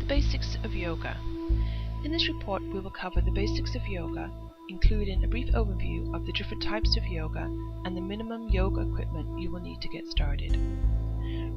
Basics of Yoga. In this report we will cover the basics of yoga, including a brief overview of the different types of yoga and the minimum yoga equipment you will need to get started.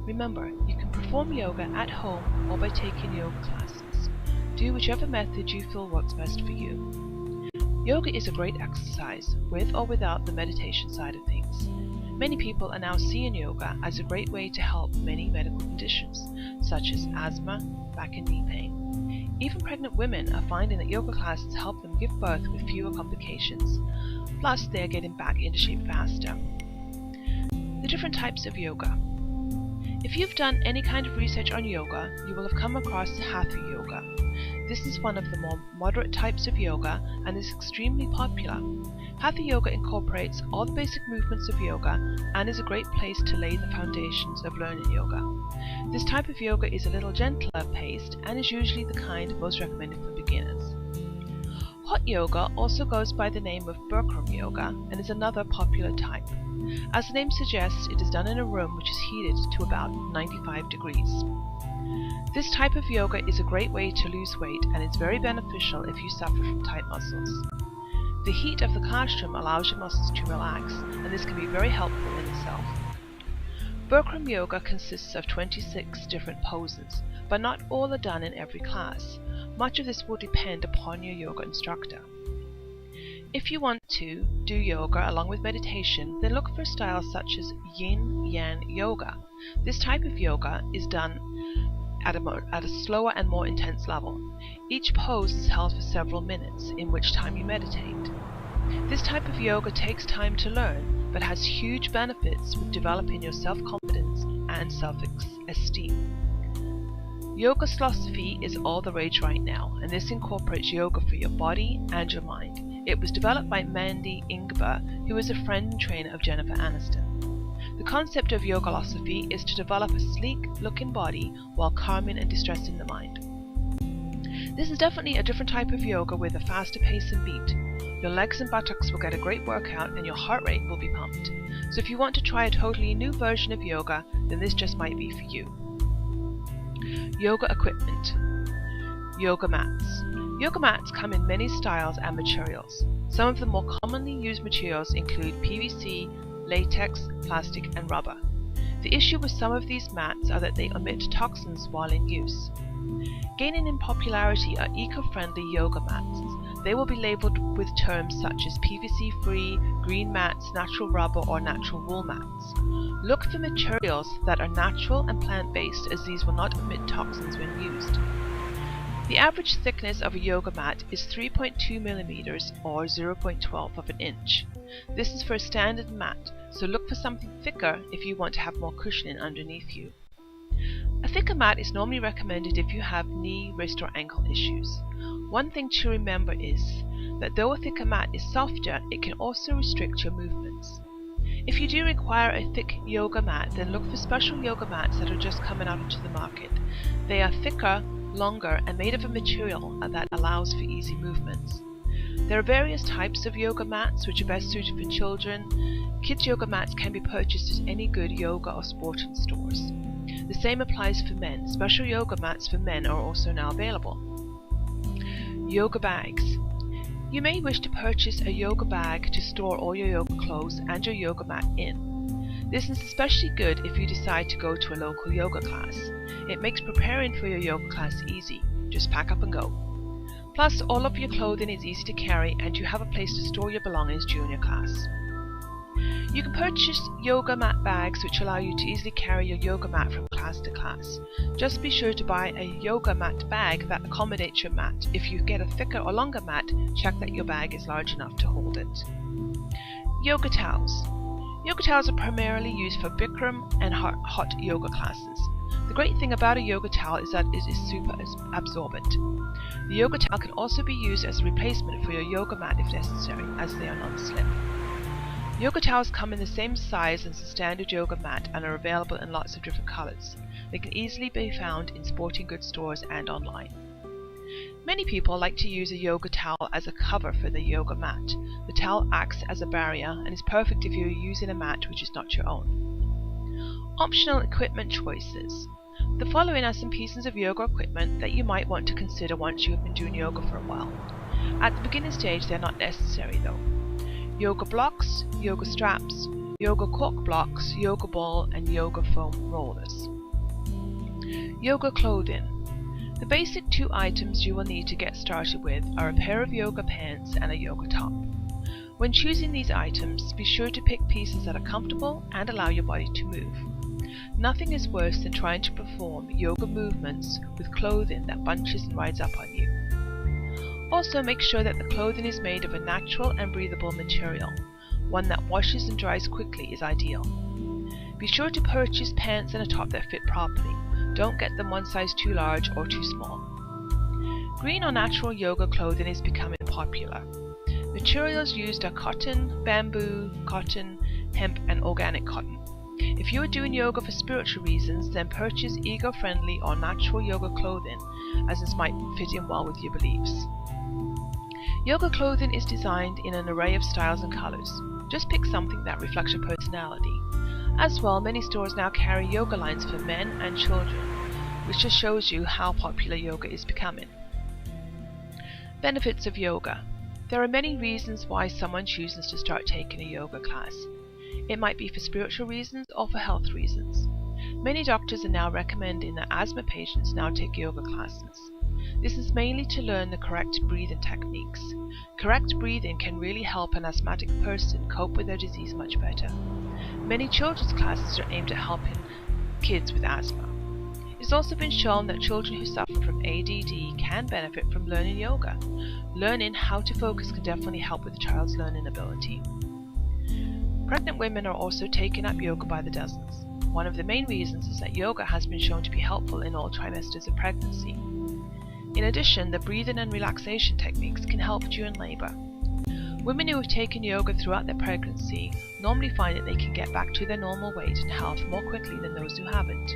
Remember, you can perform yoga at home or by taking yoga classes. Do whichever method you feel works best for you. Yoga is a great exercise, with or without the meditation side of things. Many people are now seeing yoga as a great way to help many medical conditions, such as asthma, back and knee pain. Even pregnant women are finding that yoga classes help them give birth with fewer complications, plus they are getting back into shape faster. The different types of yoga. If you've done any kind of research on yoga, you will have come across Hatha yoga. This is one of the more moderate types of yoga and is extremely popular. Hatha yoga incorporates all the basic movements of yoga and is a great place to lay the foundations of learning yoga. This type of yoga is a little gentler paced and is usually the kind most recommended for beginners. Hot yoga also goes by the name of Bikram yoga and is another popular type. As the name suggests, it is done in a room which is heated to about 95 degrees. This type of yoga is a great way to lose weight and is very beneficial if you suffer from tight muscles. The heat of the classroom allows your muscles to relax, and this can be very helpful in itself. Bikram yoga consists of 26 different poses, but not all are done in every class. Much of this will depend upon your yoga instructor. If you want to do yoga along with meditation, then look for styles such as yin-yang yoga. This type of yoga is done at a slower and more intense level. Each pose is held for several minutes, in which time you meditate. This type of yoga takes time to learn, but has huge benefits with developing your self-confidence and self-esteem. Yoga philosophy is all the rage right now, and this incorporates yoga for your body and your mind. It was developed by Mandy Ingber, who is a friend and trainer of Jennifer Aniston. The concept of yoga philosophy is to develop a sleek-looking body while calming and distressing the mind. This is definitely a different type of yoga with a faster pace and beat. Your legs and buttocks will get a great workout and your heart rate will be pumped. So if you want to try a totally new version of yoga, then this just might be for you. Yoga equipment. Yoga mats. Yoga mats come in many styles and materials. Some of the more commonly used materials include PVC, latex, plastic, and rubber. The issue with some of these mats are that they emit toxins while in use. Gaining in popularity are eco-friendly yoga mats. They will be labeled with terms such as PVC-free, green mats, natural rubber, or natural wool mats. Look for materials that are natural and plant-based, as these will not emit toxins when used. The average thickness of a yoga mat is 3.2 millimeters or 0.12 of an inch. This is for a standard mat, so look for something thicker if you want to have more cushioning underneath you. A thicker mat is normally recommended if you have knee, wrist, or ankle issues. One thing to remember is that though a thicker mat is softer, it can also restrict your movements. If you do require a thick yoga mat, then look for special yoga mats that are just coming out into the market. They are thicker, longer, and made of a material that allows for easy movements. There are various types of yoga mats which are best suited for children. Kids yoga mats can be purchased at any good yoga or sporting stores. The same applies for men. Special yoga mats for men are also now available. Yoga bags. You may wish to purchase a yoga bag to store all your yoga clothes and your yoga mat in. This is especially good if you decide to go to a local yoga class. It makes preparing for your yoga class easy. Just pack up and go. Plus, all of your clothing is easy to carry and you have a place to store your belongings during your class. You can purchase yoga mat bags which allow you to easily carry your yoga mat from class to class. Just be sure to buy a yoga mat bag that accommodates your mat. If you get a thicker or longer mat, check that your bag is large enough to hold it. Yoga towels. Yoga towels are primarily used for Bikram and hot yoga classes. The great thing about a yoga towel is that it is super absorbent. The yoga towel can also be used as a replacement for your yoga mat if necessary, as they are non-slip. Yoga towels come in the same size as the standard yoga mat and are available in lots of different colors. They can easily be found in sporting goods stores and online. Many people like to use a yoga towel as a cover for the yoga mat. The towel acts as a barrier and is perfect if you are using a mat which is not your own. Optional equipment choices. The following are some pieces of yoga equipment that you might want to consider once you have been doing yoga for a while. At the beginning stage, they're not necessary though. Yoga blocks, yoga straps, yoga cork blocks, yoga ball, and yoga foam rollers. Yoga clothing. The basic 2 items you will need to get started with are a pair of yoga pants and a yoga top. When choosing these items, be sure to pick pieces that are comfortable and allow your body to move. Nothing is worse than trying to perform yoga movements with clothing that bunches and rides up on you. Also, make sure that the clothing is made of a natural and breathable material. One that washes and dries quickly is ideal. Be sure to purchase pants and a top that fit properly. Don't get them one size too large or too small. Green or natural yoga clothing is becoming popular. Materials used are cotton, bamboo, cotton, hemp, and organic cotton. If you are doing yoga for spiritual reasons, then purchase eco-friendly or natural yoga clothing, as this might fit in well with your beliefs. Yoga clothing is designed in an array of styles and colors. Just pick something that reflects your personality. As well, many stores now carry yoga lines for men and children, which just shows you how popular yoga is becoming. Benefits of yoga. There are many reasons why someone chooses to start taking a yoga class. It might be for spiritual reasons or for health reasons. Many doctors are now recommending that asthma patients now take yoga classes. This is mainly to learn the correct breathing techniques. Correct breathing can really help an asthmatic person cope with their disease much better. Many children's classes are aimed at helping kids with asthma. It's also been shown that children who suffer from ADD can benefit from learning yoga. Learning how to focus can definitely help with a child's learning ability. Pregnant women are also taking up yoga by the dozens. One of the main reasons is that yoga has been shown to be helpful in all trimesters of pregnancy. In addition, the breathing and relaxation techniques can help during labor. Women who have taken yoga throughout their pregnancy normally find that they can get back to their normal weight and health more quickly than those who haven't.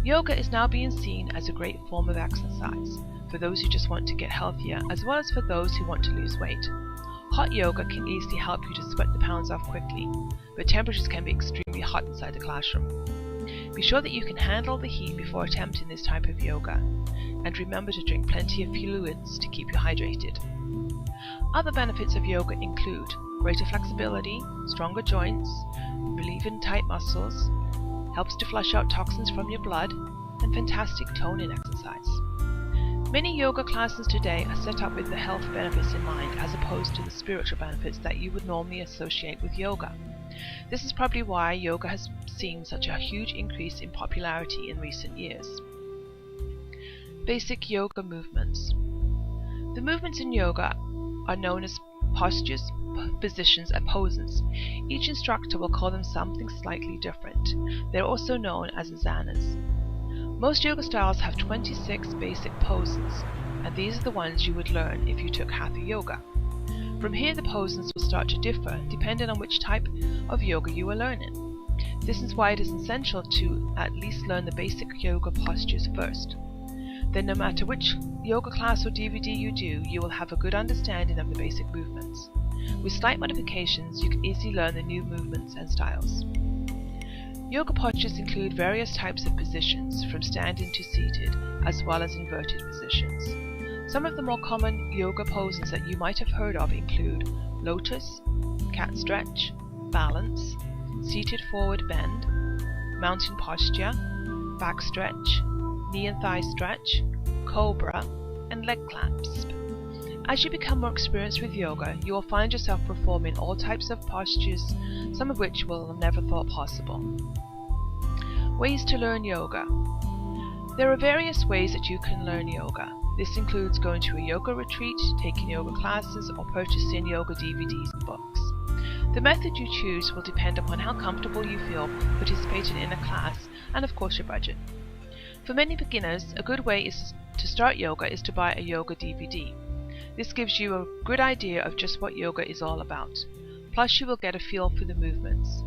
Yoga is now being seen as a great form of exercise for those who just want to get healthier, as well as for those who want to lose weight. Hot yoga can easily help you to sweat the pounds off quickly, but temperatures can be extremely hot inside the classroom. Be sure that you can handle the heat before attempting this type of yoga, and remember to drink plenty of fluids to keep you hydrated. Other benefits of yoga include greater flexibility, stronger joints, relieving tight muscles, helps to flush out toxins from your blood, and fantastic toning exercise. Many yoga classes today are set up with the health benefits in mind as opposed to the spiritual benefits that you would normally associate with yoga. This is probably why yoga has seen such a huge increase in popularity in recent years. Basic yoga movements. The movements in yoga are known as postures, positions, and poses. Each instructor will call them something slightly different. They're also known as asanas. Most yoga styles have 26 basic poses, and these are the ones you would learn if you took hatha yoga. From here the poses will start to differ depending on which type of yoga you are learning. This is why it is essential to at least learn the basic yoga postures first. Then no matter which yoga class or DVD you do, you will have a good understanding of the basic movements. With slight modifications, you can easily learn the new movements and styles. Yoga postures include various types of positions, from standing to seated, as well as inverted positions. Some of the more common yoga poses that you might have heard of include lotus, cat stretch, balance, seated forward bend, mountain posture, back stretch, knee and thigh stretch, cobra, and leg clasp. As you become more experienced with yoga, you will find yourself performing all types of postures, some of which you will have never thought possible. Ways to learn yoga. There are various ways that you can learn yoga. This includes going to a yoga retreat, taking yoga classes, or purchasing yoga DVDs and books. The method you choose will depend upon how comfortable you feel participating in a class and of course your budget. For many beginners, a good way to start yoga is to buy a yoga DVD. This gives you a good idea of just what yoga is all about. Plus you will get a feel for the movements.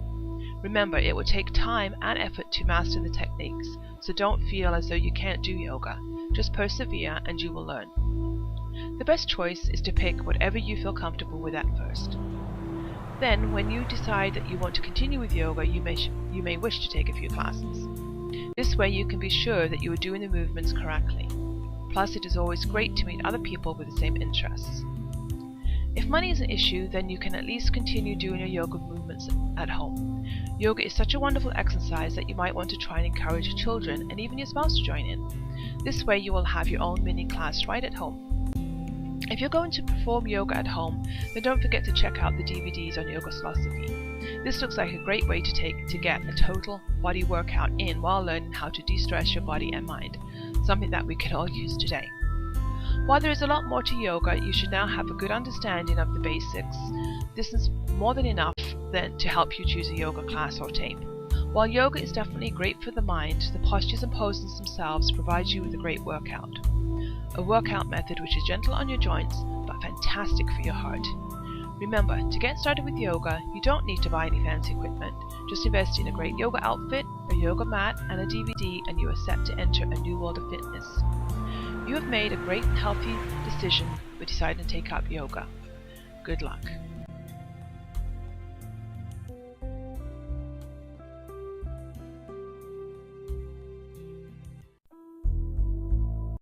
Remember, it will take time and effort to master the techniques, so don't feel as though you can't do yoga. Just persevere and you will learn. The best choice is to pick whatever you feel comfortable with at first. Then, when you decide that you want to continue with yoga, you may wish to take a few classes. This way you can be sure that you are doing the movements correctly. Plus, it is always great to meet other people with the same interests. If money is an issue, then you can at least continue doing your yoga movements at home. Yoga is such a wonderful exercise that you might want to try and encourage your children and even your spouse to join in. This way you will have your own mini class right at home. If you're going to perform yoga at home, then don't forget to check out the DVDs on yoga philosophy. This looks like a great way to get a total body workout in while learning how to de-stress your body and mind, something that we can all use today. While there is a lot more to yoga, you should now have a good understanding of the basics. This is more than enough then to help you choose a yoga class or tape. While yoga is definitely great for the mind, the postures and poses themselves provide you with a great workout. A workout method which is gentle on your joints, but fantastic for your heart. Remember, to get started with yoga, you don't need to buy any fancy equipment. Just invest in a great yoga outfit, a yoga mat, and a DVD, and you are set to enter a new world of fitness. You have made a great and healthy decision by deciding to take up yoga. Good luck.